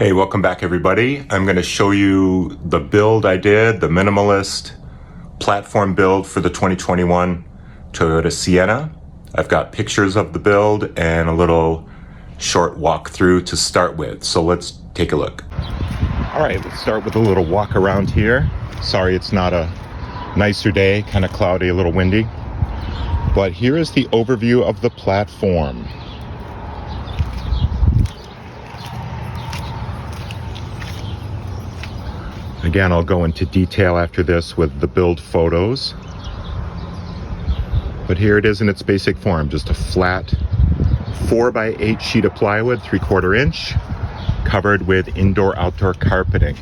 Hey, welcome back everybody. I'm going to show you the build I did, the Minimalist platform build for the 2021 Toyota Sienna. I've got pictures of the build and a little short walkthrough to start with. So let's take a look. All right, let's start with a little walk around here. Sorry it's not a nicer day, kind of cloudy, a little windy. But here is the overview of the platform. Again, I'll go into detail after this with the build photos. But here it is in its basic form, just a flat 4x8 sheet of plywood, 3/4 inch, covered with indoor-outdoor carpeting.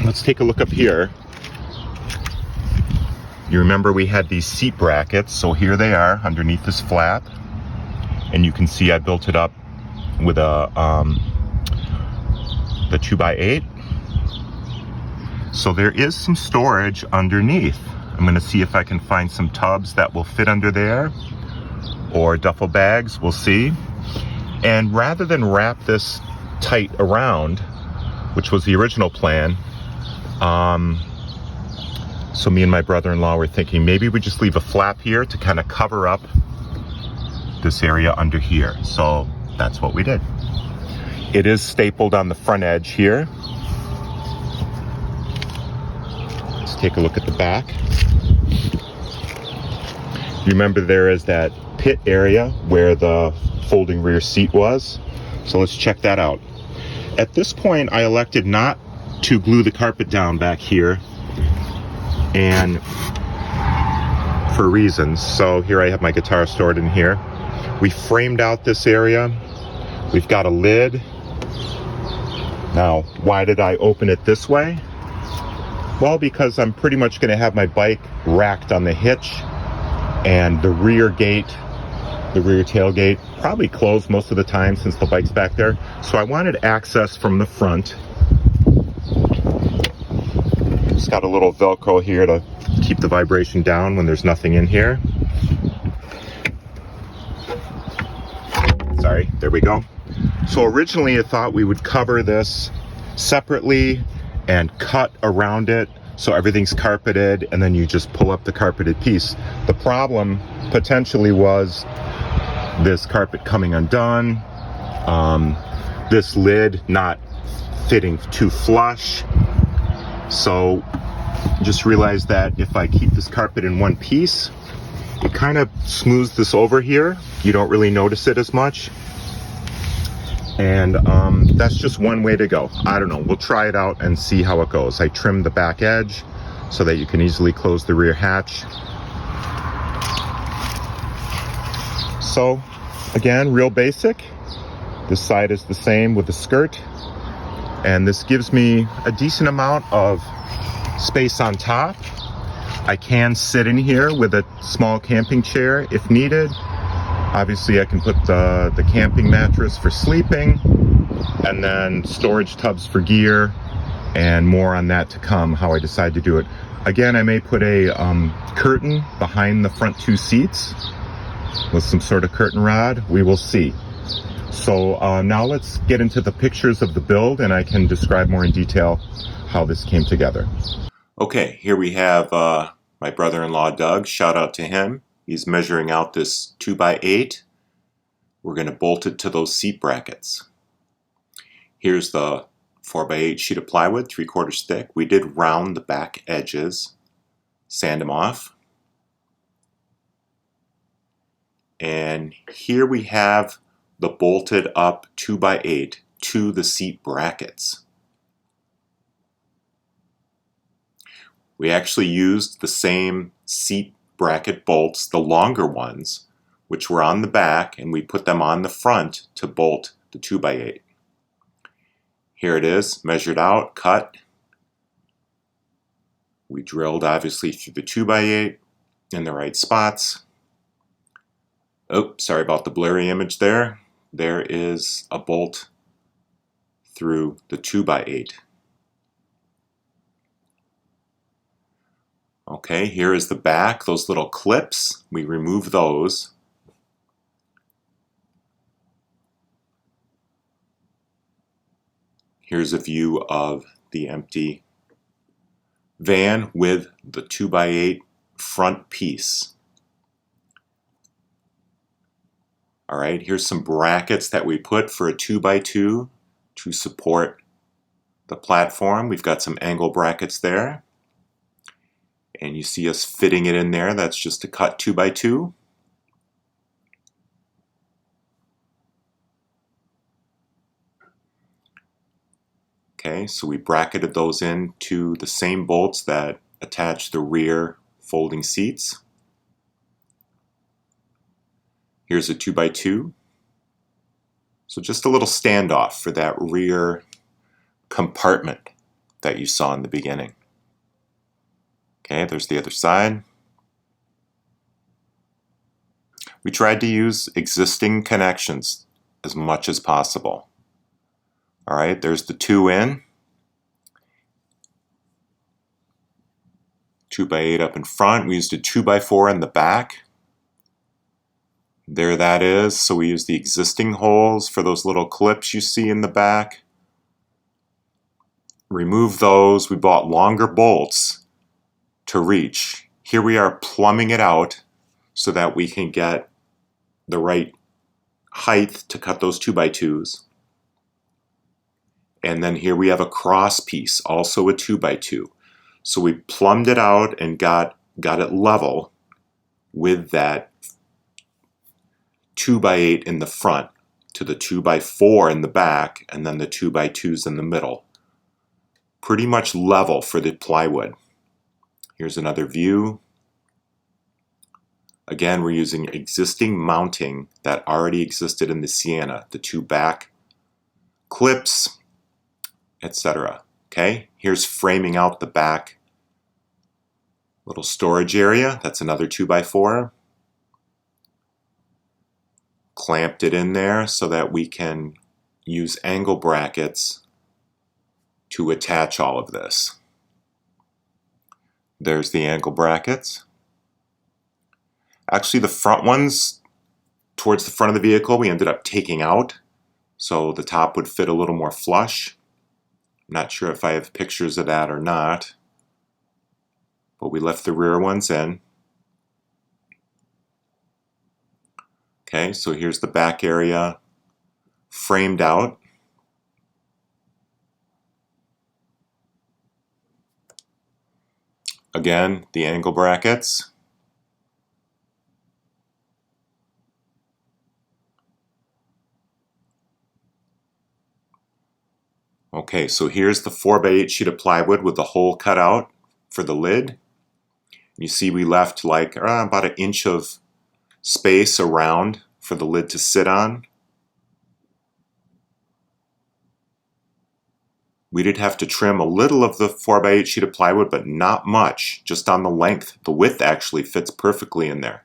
Let's take a look up here. You remember we had these seat brackets, so here they are underneath this flap. And you can see I built it up with the 2x8. So there is some storage underneath. I'm going to see if I can find some tubs that will fit under there, or duffel bags, we'll see. And rather than wrap this tight around, which was the original plan, so me and my brother-in-law were thinking maybe we just leave a flap here to kind of cover up this area under here. So that's what we did. It is stapled on the front edge here. Take a look at the back. You remember there is that pit area where the folding rear seat was. So let's check that out. At this point, I elected not to glue the carpet down back here, and for reasons. So here I have my guitar stored in here. We framed out this area. We've got a lid. Now, why did I open it this way? Well, because I'm pretty much going to have my bike racked on the hitch, and the rear gate, the rear tailgate, probably closed most of the time since the bike's back there. So I wanted access from the front. It's got a little Velcro here to keep the vibration down when there's nothing in here. Sorry, there we go. So originally I thought we would cover this separately and cut around it so everything's carpeted, and then you just pull up the carpeted piece. The problem potentially was this carpet coming undone, this lid not fitting too flush. So just realized that if I keep this carpet in one piece, it kind of smooths this over here. You don't really notice it as much. And that's just one way to go. I don't know, we'll try it out and see how it goes. I trimmed the back edge so that you can easily close the rear hatch. So again, real basic. This side is the same with the skirt, and this gives me a decent amount of space on top. I can sit in here with a small camping chair if needed. Obviously, I can put the camping mattress for sleeping, and then storage tubs for gear, and more on that to come, how I decide to do it. Again, I may put a curtain behind the front two seats with some sort of curtain rod. We will see. So now let's get into the pictures of the build, and I can describe more in detail how this came together. Okay, here we have my brother-in-law, Doug. Shout out to him. He's measuring out this 2x8. We're going to bolt it to those seat brackets. Here's the 4x8 sheet of plywood, 3/4 thick. We did round the back edges, sand them off. And here we have the bolted up 2x8 to the seat brackets. We actually used the same seat bracket bolts, the longer ones, which were on the back, and we put them on the front to bolt the 2x8. Here it is, measured out, cut. We drilled obviously through the 2x8 in the right spots. Oh, sorry about the blurry image there. There is a bolt through the 2x8. Okay, here is the back, those little clips, we remove those. Here's a view of the empty van with the 2x8 front piece. All right, here's some brackets that we put for a 2x2 to support the platform. We've got some angle brackets there. And you see us fitting it in there. That's just a cut 2x2. Okay, so we bracketed those into the same bolts that attach the rear folding seats. Here's a 2x2. So just a little standoff for that rear compartment that you saw in the beginning. Okay, there's the other side. We tried to use existing connections as much as possible. All right, there's the 2 in. 2x8 up in front. We used a 2x4 in the back. There that is. So we used the existing holes for those little clips you see in the back. Remove those. We bought longer bolts to reach. Here we are plumbing it out so that we can get the right height to cut those 2x2s. And then here we have a cross piece, also a 2x2. So we plumbed it out and got it level with that 2x8 in the front to the 2x4 in the back, and then the 2x2s in the middle. Pretty much level for the plywood. Here's another view. Again, we're using existing mounting that already existed in the Sienna, the 2 back clips, etc. Okay, here's framing out the back little storage area. That's another 2x4. Clamped it in there so that we can use angle brackets to attach all of this. There's the angle brackets. Actually, the front ones towards the front of the vehicle we ended up taking out so the top would fit a little more flush. I'm not sure if I have pictures of that or not, but we left the rear ones in. Okay, so here's the back area framed out. Again, the angle brackets. Okay, so here's the 4x8 sheet of plywood with the hole cut out for the lid. You see we left like about 1 inch of space around for the lid to sit on. We did have to trim a little of the 4x8 sheet of plywood, but not much, just on the length. The width actually fits perfectly in there.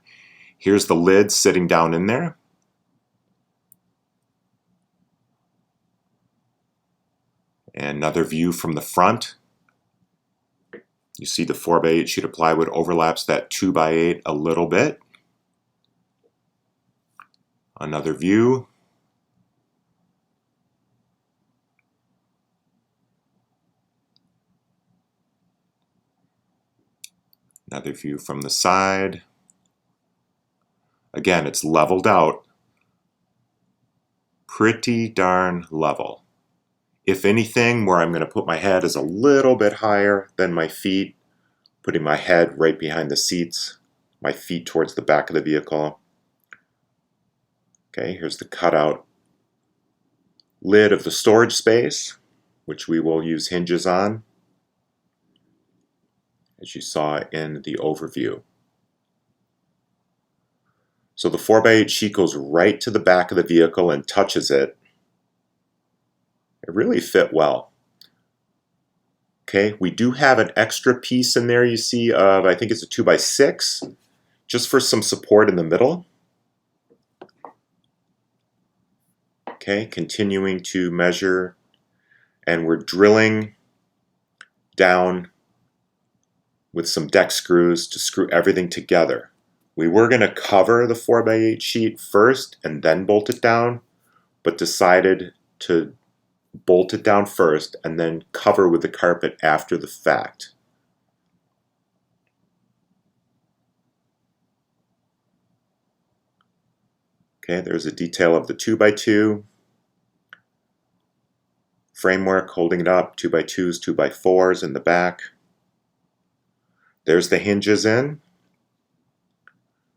Here's the lid sitting down in there. And another view from the front. You see the 4x8 sheet of plywood overlaps that 2x8 a little bit. Another view. Another view from the side. Again, it's leveled out. Pretty darn level. If anything, where I'm going to put my head is a little bit higher than my feet, putting my head right behind the seats, my feet towards the back of the vehicle. Okay, here's the cutout lid of the storage space, which we will use hinges on, as you saw in the overview. So the 4x8 sheet goes right to the back of the vehicle and touches it. It really fit well. Okay, we do have an extra piece in there, you see, of I think it's a 2x6, just for some support in the middle. Okay, continuing to measure, and we're drilling down with some deck screws to screw everything together. We were going to cover the 4x8 sheet first and then bolt it down, but decided to bolt it down first and then cover with the carpet after the fact. Okay, there's a detail of the 2x2 framework holding it up, 2x2s, 2x4s in the back. There's the hinges in.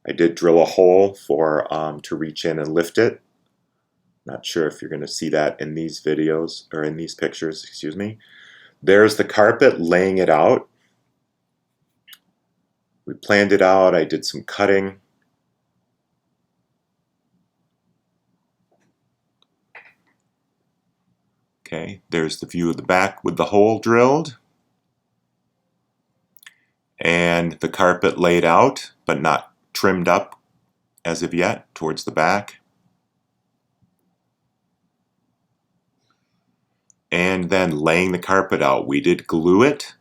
I did drill a hole for to reach in and lift it. Not sure if you're going to see that in these videos, or in these pictures, excuse me. There's the carpet laying it out. We planned it out. I did some cutting. Okay, there's the view of the back with the hole drilled. And the carpet laid out, but not trimmed up as of yet, towards the back. And then laying the carpet out, we did glue it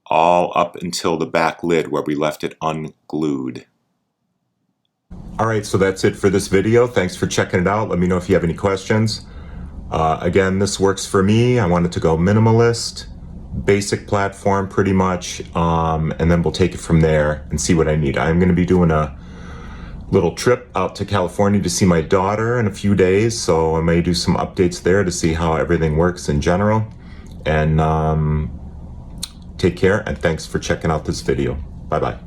all up until the back lid where we left it unglued. Alright, so that's it for this video. Thanks for checking it out. Let me know if you have any questions. Again, this works for me. I wanted to go minimalist, basic platform pretty much, and then we'll take it from there and see what I need. I'm going to be doing a little trip out to California to see my daughter in a few days, so I may do some updates there to see how everything works in general. And take care, and thanks for checking out this video. Bye-bye.